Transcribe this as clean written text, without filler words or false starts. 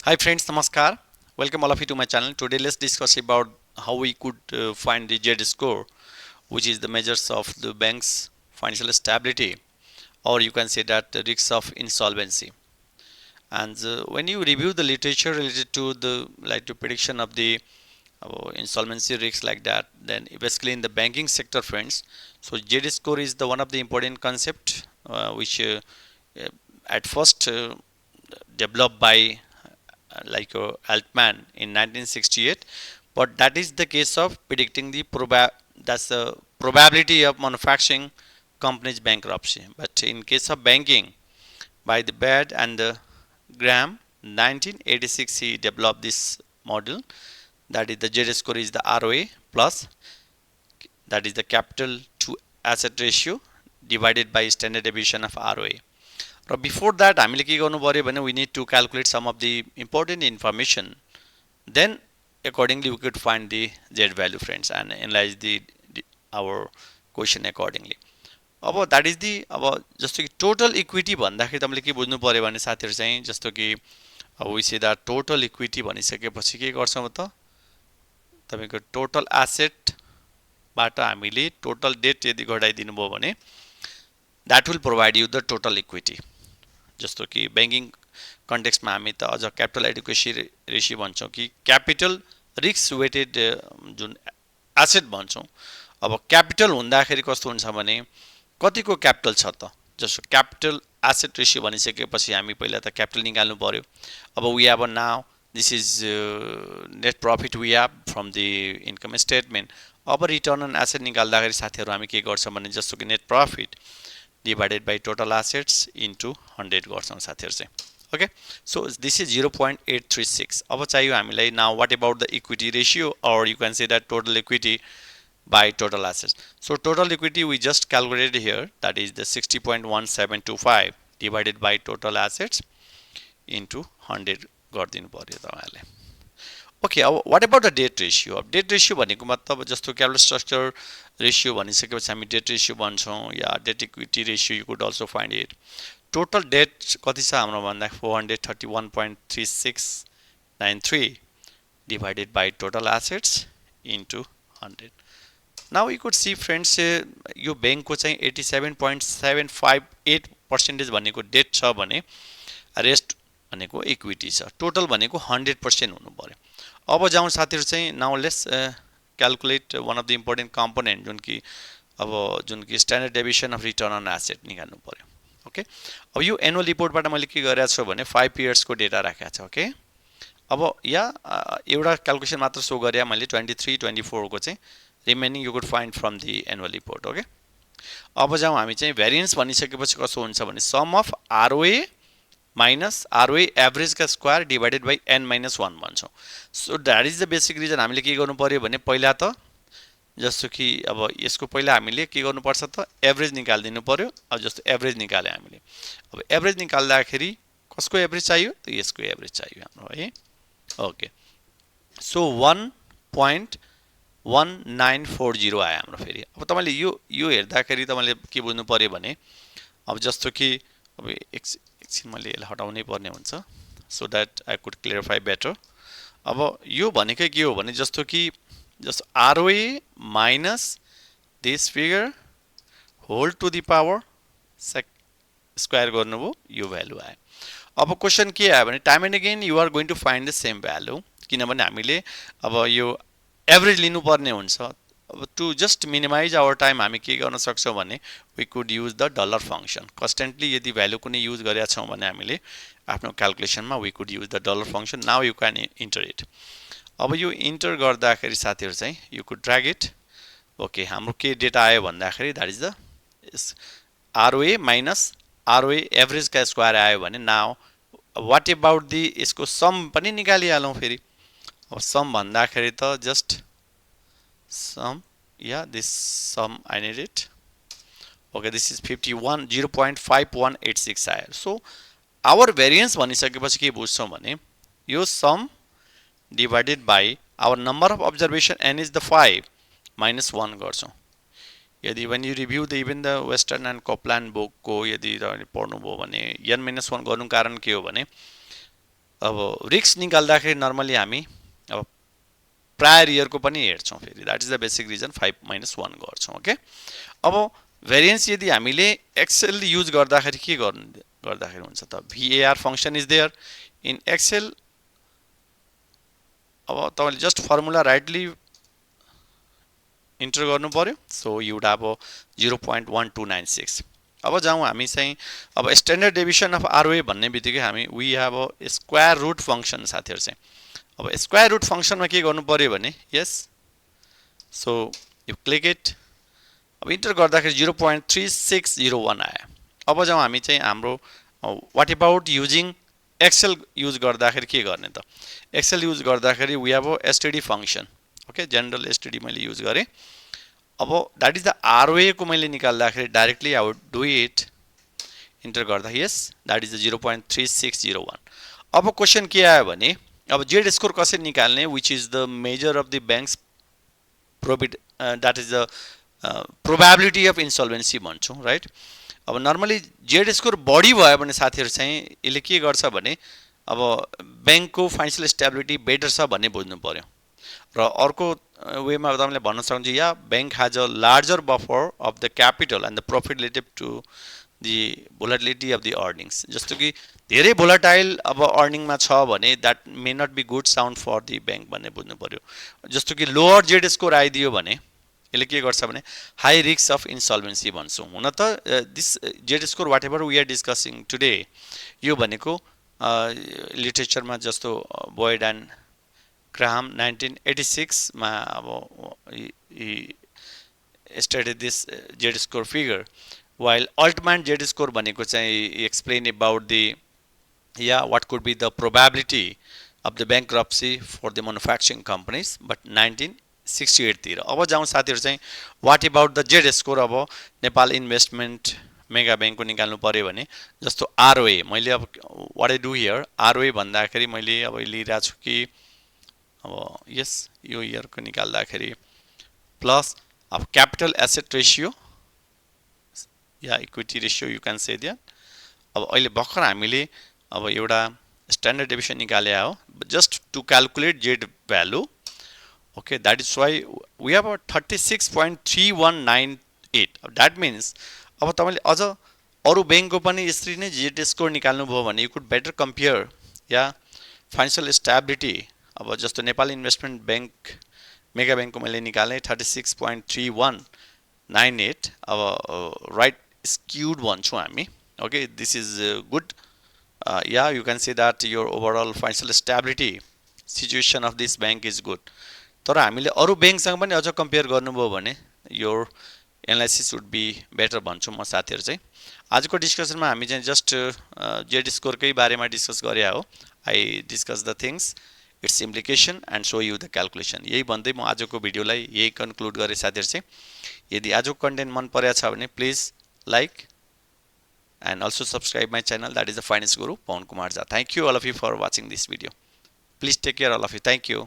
Hi friends, Namaskar. Welcome all of you to my channel. Today let's discuss about how we could find the Z score, which is the measures of the bank's financial stability, or you can say that the risks of insolvency. And when you review the literature related to the prediction of the insolvency risks like that, then basically in the banking sector, friends, so Z score is the one of the important concept which uh, at first developed by Altman in 1968, but that is the case of predicting the that's the probability of manufacturing companies bankruptcy. But in case of banking, by the Baird and the Graham, 1986 he developed this model, that is the Z score is the ROA plus, that is the capital to asset ratio divided by standard deviation of ROA. र before that हामीले के गर्नु पऱ्यो भने we need to calculate some of the important information, then accordingly we could find the z value, friends, and analyze our question accordingly. अब that is the अब जस्तो कि टोटल इक्विटी भन्दाखेरि तपाईँले के बुझ्नु पऱ्यो भने साथीहरू चाहिँ जस्तो कि अब we say that total equity भनिसकेपछि के गर्छौँ त तपाईँको टोटल एसेटबाट हामीले टोटल डेट यदि घटाइदिनु भयो भने that will provide you the total equity. जस्तो कि ब्याङ्किङ कन्टेक्स्टमा हामी त अझ क्यापिटल एडुकेसी रेसियो भन्छौँ कि क्यापिटल रिस्क वेटेड जुन एसेट भन्छौँ. अब क्यापिटल हुँदाखेरि कस्तो हुन्छ भने कतिको क्यापिटल छ त, जस्तो क्यापिटल एसेट रेसियो भनिसकेपछि हामी पहिला त क्यापिटल निकाल्नु पर्यो. अब we have now this is net profit we have from the income statement. अब रिटर्न अन एसेट निकाल्दाखेरि साथीहरू हामी के गर्छौँ भने जस्तो कि net profit divided by total assets into 100 गर्छौँ साथीहरू चाहिँ. Okay, so this is 0.836. अब चाहियो हामीलाई now what about the equity ratio, or you can say that total equity by total assets. So total equity we just calculated here, that is the 60.1725 divided by total assets into 100 गरिदिनु पर्यो तपाईँहरूले. Okay, अब what about the debt ratio. अब debt ratio भनेको मतलब जस्तो capital structure ratio भनिसकेपछि हामी डेट रेसियो भन्छौँ या debt equity ratio you could also find it. Total debt कति छ हाम्रो भन्दा 431.3693 divided by total assets into 100. Now you could see friends, यो ब्याङ्कको चाहिँ 87.758% भनेको डेट छ भने रेस्ट भनेको इक्विटी छ. टोटल भनेको 100% हुनु पर्यो. अब जाउँ साथीहरू चाहिँ now let's calculate one of the important component जुन कि standard deviation of return on asset निकाल्नु पर्यो. ओके, अब यो एनुअल रिपोर्टबाट मैले के गरेको छु भने 5 इयर्सको डेटा राखेको छ. ओके, अब एउटा क्यालकुलेसन मात्र सो गरे मैले 23-24 को चाहिँ, remaining you could find from the annual report. Okay, अब जाउँ हामी चाहिँ भेरिएन्स भनिसकेपछि कसो हुन्छ भने sum of ROA minus ROA average का square divided by n minus 1 भन्छौँ. So that is the basic reason. हामीले के गर्नु पर्यो भने पहिला त जस्तो कि अब यसको पहिला हामीले के गर्नुपर्छ त एभरेज निकालिदिनु पर्यो. अब जस्तो एभरेज निकाल्यो हामीले, अब एभरेज निकाल्दाखेरि कसको एभरेज चाहियो त यसको एभरेज चाहियो हाम्रो है. ओके, सो 1.1940 आयो हाम्रो फेरि. अब तपाईँले यो हेर्दाखेरि तपाईँले के बुझ्नु पर्यो भने अब जस्तो कि अब एकछिन मैले यसलाई हटाउनै पर्ने हुन्छ so that I could clarify better. अब यो भनेकै के हो भने जस्तो ROA minus this figure whole to the power square गर्नुभयो, यो भ्यालु आयो. अब क्वेसन के आयो भने time and again you are going to find the same value, किनभने हामीले अब यो एभरेज लिनुपर्ने हुन्छ. अब to just minimize our time हामी के गर्न सक्छौँ भने we could use the dollar function. कन्स्टेन्टली यदि भ्यालु कुनै युज गरेका छौँ भने हामीले आफ्नो क्यालकुलेसनमा we could use the dollar function. Now you can enter it. अब यो इन्टर गर्दाखेरि साथीहरू चाहिँ you could drag it. Okay, हाम्रो के डेटा आयो भन्दाखेरि that is the ROA minus ROA एभरेजका स्क्वायर आयो भने नाउ वाट एबाउट दि यसको सम पनि निकालिहालौँ फेरि. अब सम भन्दाखेरि त just sum, yeah, this sum I need it. Okay, this is 0.5186 आयो. सो आवर भेरिएन्स भनिसकेपछि के बुझ्छौँ भने यो sum divided by our number of observation n is the 5 minus 1 गर्छौँ. यदि when you review the even the Western and Copeland book को यदि पढ्नुभयो भने n-1 गर्नु कारण के हो भने अब रिस्क निकाल्दाखेरि नर्मली हामी अब प्रायर इयरको पनि हेर्छौँ फेरि that is the basic reason 5-1 गर्छौँ ओके अब भेरिएन्स यदि हामीले एक्सेल युज गर्दाखेरि के गर्दाखेरि हुन्छ त VAR function is there in Excel अब तपाईले जस्ट फर्मुला राइटली इन्टर गर्नु पर्यो सो यु वुड हैव 0.1296 अब जाउँ हामी चाहिँ अब स्ट्यान्डर्ड डेभिएसन अफ ROA भन्ने बित्तिकै हामी we have a square root function साथीहरु चाहिँ अब स्क्वायर रुट फंक्सनमा के गर्नु पर्यो भने yes so you click it अब इन्टर गर्दाखेरि 0.3601 आयो अब जाउँ हामी चाहिँ हाम्रो what about using Excel use गर्दाखेरि के गर्ने त एक्सेल युज गर्दाखेरि we have a STD function okay general STD मैले युज गरे अब दैट इज द ROA को मैले निकाल्दाखेरि directly I would do it enter गर्दा यस दैट इज द 0.3601 अब क्वेशन के आयो भने अब जेड स्कोर कसरी निकाल्ने which is the measure of the banks profit that is the probability of insolvency भन्छौं राइट अब नर्मली जेड स्कोर बढी भयो भने साथीहरु चाहिँ यसले के गर्छ भने अब बैंकको फाइनान्शियल स्टेबिलिटी बेटर छ भन्ने बुझ्नु पर्यो र अर्को वेमा तपाईले भन्न सक्नुहुन्छ या bank has a larger buffer of the capital and the profit relative to the volatility of the earnings जस्तो कि धेरै भोलाटाइल अब अर्निङमा छ भने that may not be good sound for the bank भन्ने बुझ्नु पर्यो जस्तो कि लोअर जेड स्कोर आइदियो भने यसले के गर्छ भने हाई रिस्क अफ इन्सल्भेन्सी भन्छौं हुन त this Z score whatever we are discussing today यो भनेको लिटरेचरमा जस्तो बोयड एन्ड ग्राहम 1986 मा अब study this Z score figure while Altman Z score भनेको चाहिँ explain about the what could be the probability of the bankruptcy for the manufacturing companies but 1968 तिर अब जाउँ साथीहरु चाहिँ what about the Z score अब नेपाल इन्भेस्टमेन्ट मेगा बैंकको निकाल्नु पर्यो भने जस्तो ROA मैले अब what I do here ROA भन्दाखेरि मैले अब लिइरा छु कि अब यस यो इयर को निकाल्दाखेरि प्लस अब capital asset ratio yeah equity ratio you can say that अब अहिले भर्खर हामीले अब एउटा स्ट्यान्डर्ड डेभिएसन निकाले हो just to calculate Z value okay that is why we have 36.3198 that means अब तपाईले अझ अरु बैंकको पनि यसरी नै जेड स्कोर निकाल्नु भयो भने you could better compare yeah financial stability अब जस्तो नेपाल इन्भेस्टमेन्ट बैंक मेगा बैंकको मैले निकाले 36.3198 अब राइट skewed भन्छु हामी okay this is good yeah you can say that your overall financial stability situation of this bank is good तर हामीले अरु बैंकसँग पनि अझ कम्पेयर गर्नुभयो भने your analysis would be better भन्छु म साथीहरु चाहिँ आजको डिस्कसनमा हामी चाहिँ जस्ट जेड स्कोर कै बारेमा डिस्कस गरे हो I discuss the things its implication and show you the calculation यही भन्दै म आजको भिडियोलाई यही कन्क्लुड गरे साथीहरु चाहिँ यदि आजको कन्टेन्ट मन परेछ भने please like and also subscribe my channel that is the finance guru Pawan Kumar Jha. Thank you all of you for watching this video. Please take care all of you. Thank you.